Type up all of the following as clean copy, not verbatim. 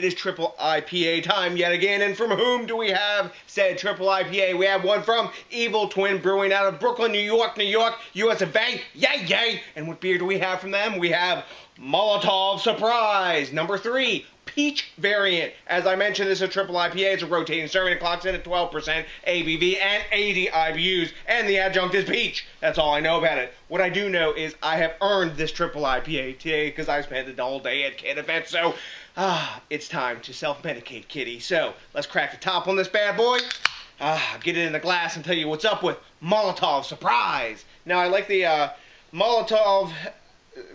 It is triple IPA time yet again, and from whom do we have said triple IPA? We have one from Evil Twin Brewing out of Brooklyn, New York, US of A. Yay, yay! And what beer do we have from them? We have Molotov Surprise, number 3. Peach variant. As I mentioned, this is a triple IPA. It's a rotating serving. It clocks in at 12% ABV and 80 IBUs. And the adjunct is peach. That's all I know about it. What I do know is I have earned this triple IPA today because I spent the whole day at kid events. So, it's time to self-medicate, kitty. So, let's crack the top on this bad boy. Get it in the glass and tell you what's up with Molotov Surprise. Now, I like the Molotov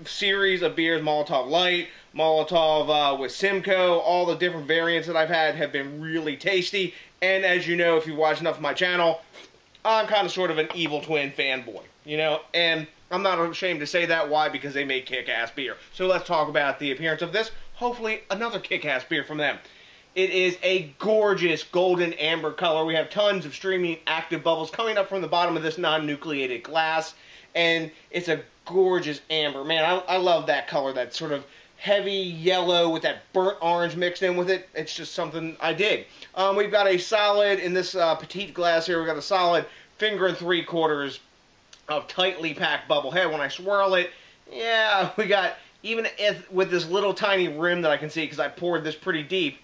series of beers, Molotov Light, Molotov with Simcoe. All the different variants that I've had have been really tasty, and as you know, if you've watched enough of my channel, I'm kind of sort of an Evil Twin fanboy, you know, and I'm not ashamed to say that. Why? Because they make kick-ass beer. So let's talk about the appearance of this, hopefully another kick-ass beer from them. It is a gorgeous golden amber color. We have tons of streaming active bubbles coming up from the bottom of this non-nucleated glass, and it's a gorgeous amber. Man, I love that color, that sort of heavy yellow with that burnt orange mixed in with it. It's just something I dig. We've got a solid, in this petite glass here, we've got a solid 1 3/4 of tightly packed bubble head. When I swirl it, yeah, we got, even with this little tiny rim that I can see, because I poured this pretty deep,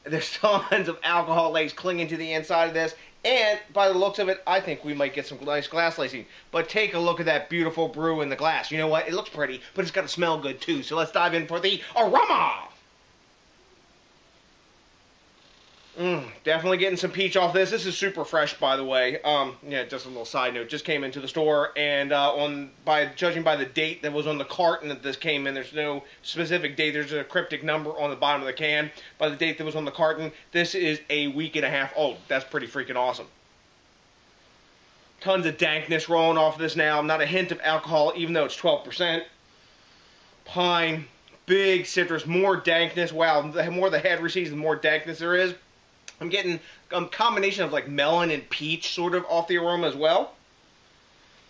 there's tons of alcohol lace clinging to the inside of this. And by the looks of it, I think we might get some nice glass lacing. But take a look at that beautiful brew in the glass. You know what? It looks pretty, but it's got to smell good too. So let's dive in for the aroma. Definitely getting some peach off this. This is super fresh, by the way. Yeah, just a little side note. Just came into the store, and judging by the date that was on the carton that this came in, there's no specific date. There's a cryptic number on the bottom of the can. By the date that was on the carton, this is a week and a half old. That's pretty freaking awesome. Tons of dankness rolling off of this now. Not a hint of alcohol, even though it's 12%. Pine, big citrus, more dankness. Wow, the more the head receives, the more dankness there is. I'm getting a combination of like melon and peach sort of off the aroma as well.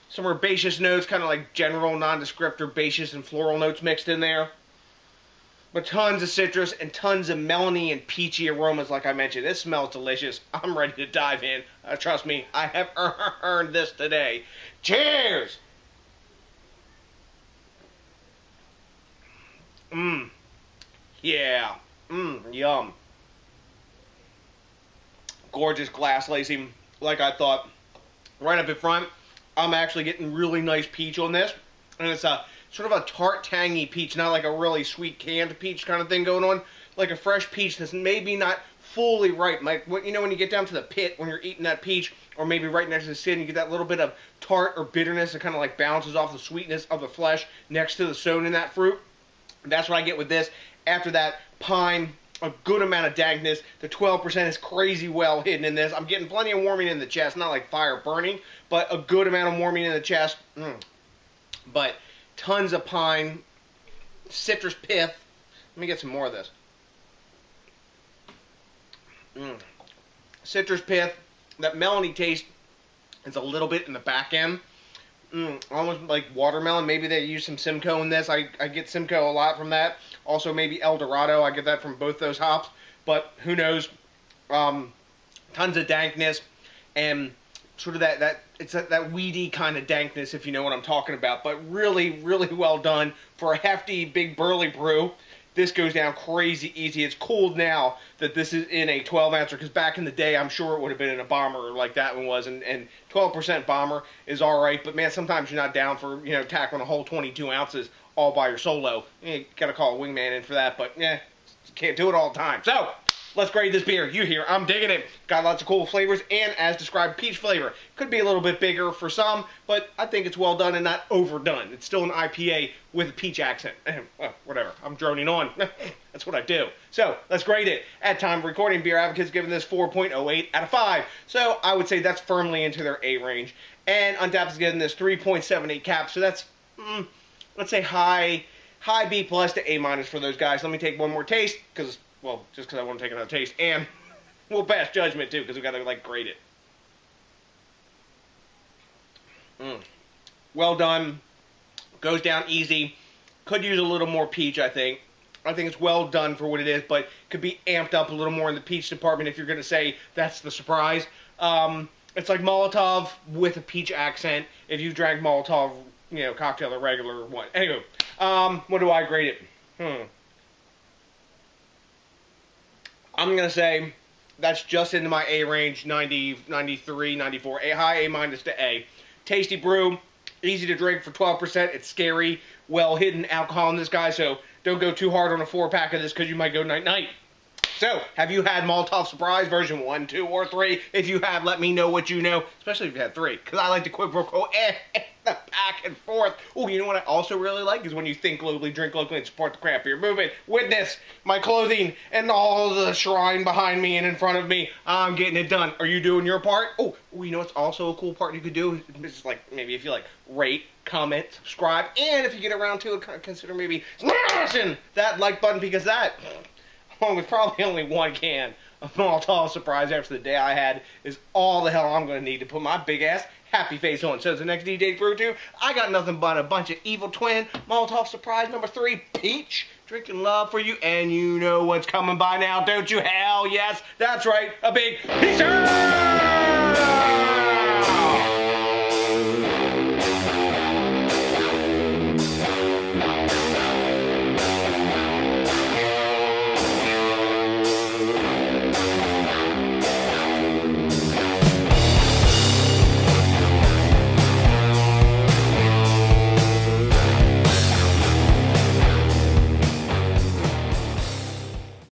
Some herbaceous notes, kind of like general nondescript herbaceous and floral notes mixed in there. But tons of citrus and tons of melony and peachy aromas like I mentioned. This smells delicious. I'm ready to dive in. Trust me, I have earned this today. Cheers! Yeah. Yum. Gorgeous glass lacing, like I thought. Right up in front, I'm actually getting really nice peach on this. And it's a sort of a tart, tangy peach, not like a really sweet canned peach kind of thing going on. Like a fresh peach that's maybe not fully ripe. Like, you know, when you get down to the pit, when you're eating that peach, or maybe right next to the skin, you get that little bit of tart or bitterness that kind of like bounces off the sweetness of the flesh next to the stone in that fruit. That's what I get with this. After that, pine, a good amount of dankness. The 12% is crazy well hidden in this. I'm getting plenty of warming in the chest, not like fire burning, but a good amount of warming in the chest. But tons of pine, citrus pith. Let me get some more of this. Citrus pith. That melony taste is a little bit in the back end. Almost like watermelon. Maybe they use some Simcoe in this. I get Simcoe a lot from that. Also maybe El Dorado. I get that from both those hops. But who knows? Tons of dankness and sort of that weedy kind of dankness, if you know what I'm talking about. But really, really well done for a hefty, big, burly brew. This goes down crazy easy. It's cool now that this is in a 12-ouncer, because back in the day, I'm sure it would have been in a bomber like that one was, and 12% bomber is all right, but man, sometimes you're not down for, you know, tackling a whole 22 ounces all by your solo. You got to call a wingman in for that, but yeah, you can't do it all the time. So, let's grade this beer. You hear, I'm digging it. Got lots of cool flavors, and as described, peach flavor. Could be a little bit bigger for some, but I think it's well done and not overdone. It's still an IPA with a peach accent. Well, whatever. I'm droning on. That's what I do. So, let's grade it. At time of recording, Beer Advocate's giving this 4.08 out of 5. So, I would say that's firmly into their A range. And Untapped is giving this 3.78 caps. So, that's, let's say high B plus to A minus for those guys. Let me take one more taste, because, well, just because I want to take another taste. And we'll pass judgment, too, because we've got to, like, grade it. Well done. Goes down easy. Could use a little more peach, I think. I think it's well done for what it is, but could be amped up a little more in the peach department if you're going to say that's the surprise. It's like Molotov with a peach accent. If you drank Molotov, you know, cocktail or regular one. Anyway, what do I grade it? I'm going to say that's just into my A range, 90, 93, 94. A high A minus to A. Tasty brew, easy to drink for 12%. It's scary, well hidden alcohol in this guy, so don't go too hard on a 4-pack of this because you might go night-night. So, have you had Molotov Surprise version 1, 2, or 3? If you have, let me know what you know, especially if you had 3, because I like to quid pro quo the back and forth. Oh, you know what I also really like is when you think locally, drink locally, and support the craft beer movement. Witness my clothing and all the shrine behind me and in front of me. I'm getting it done. Are you doing your part? Oh, you know what's also a cool part you could do? It's like, maybe if you like, rate, comment, subscribe, and if you get around to it, consider maybe smashing that like button, because that, along with probably only one can of Molotov Surprise after the day I had, is all the hell I'm going to need to put my big ass happy face on. So the next DJs BrewTube, I got nothing but a bunch of Evil Twin Molotov Surprise number 3 Peach drinking love for you, and you know what's coming by now, don't you? Hell yes, that's right, a big peace!